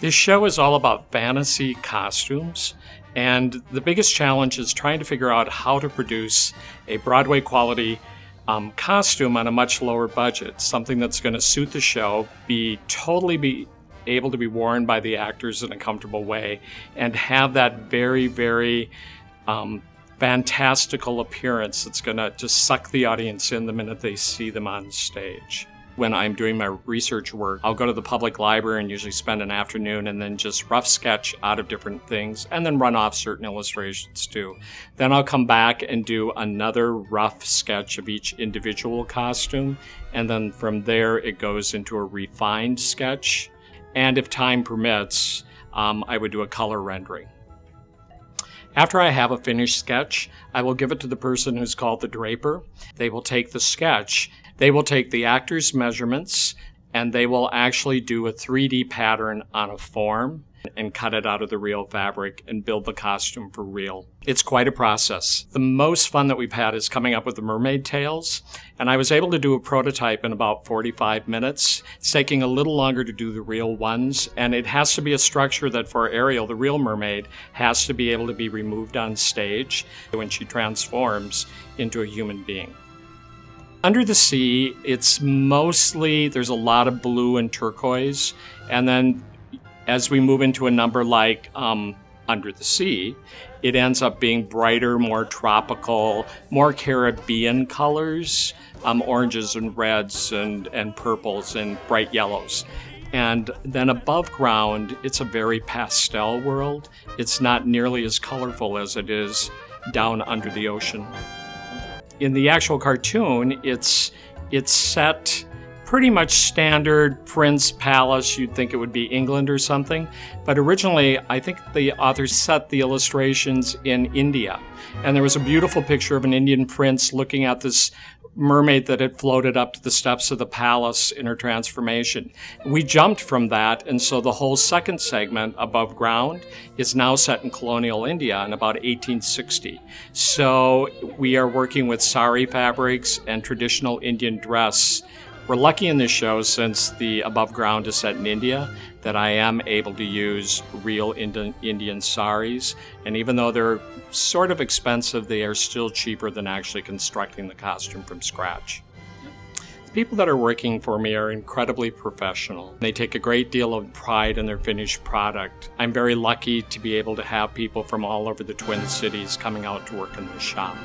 This show is all about fantasy costumes, and the biggest challenge is trying to figure out how to produce a Broadway quality costume on a much lower budget, something that's going to suit the show, be able to be worn by the actors in a comfortable way, and have that very, very fantastical appearance that's going to just suck the audience in the minute they see them on stage. When I'm doing my research work, I'll go to the public library and usually spend an afternoon and then just rough sketch out of different things and then run off certain illustrations too. Then I'll come back and do another rough sketch of each individual costume, and then from there it goes into a refined sketch. And if time permits, I would do a color rendering. After I have a finished sketch, I will give it to the person who's called the draper. They will take the sketch, they will take the actor's measurements, and they will actually do a 3D pattern on a form and cut it out of the real fabric and build the costume for real. It's quite a process. The most fun that we've had is coming up with the mermaid tails, and I was able to do a prototype in about 45 minutes. It's taking a little longer to do the real ones, and it has to be a structure that for Ariel, the real mermaid, has to be able to be removed on stage when she transforms into a human being. Under the sea, it's mostly, there's a lot of blue and turquoise, and then as we move into a number like Under the Sea, it ends up being brighter, more tropical, more Caribbean colors, oranges and reds and purples and bright yellows. And then above ground, it's a very pastel world. It's not nearly as colorful as it is down under the ocean. In the actual cartoon, it's set pretty much standard Prince Palace. You'd think it would be England or something. But originally, I think the authors set the illustrations in India. And there was a beautiful picture of an Indian prince looking at this mermaid that had floated up to the steps of the palace in her transformation. We jumped from that, and so the whole second segment, Above Ground, is now set in colonial India in about 1860. So we are working with sari fabrics and traditional Indian dress. We're lucky in this show, since the Above Ground is set in India, that I am able to use real Indian saris. And even though they're sort of expensive, they are still cheaper than actually constructing the costume from scratch. The people that are working for me are incredibly professional. They take a great deal of pride in their finished product. I'm very lucky to be able to have people from all over the Twin Cities coming out to work in the shop.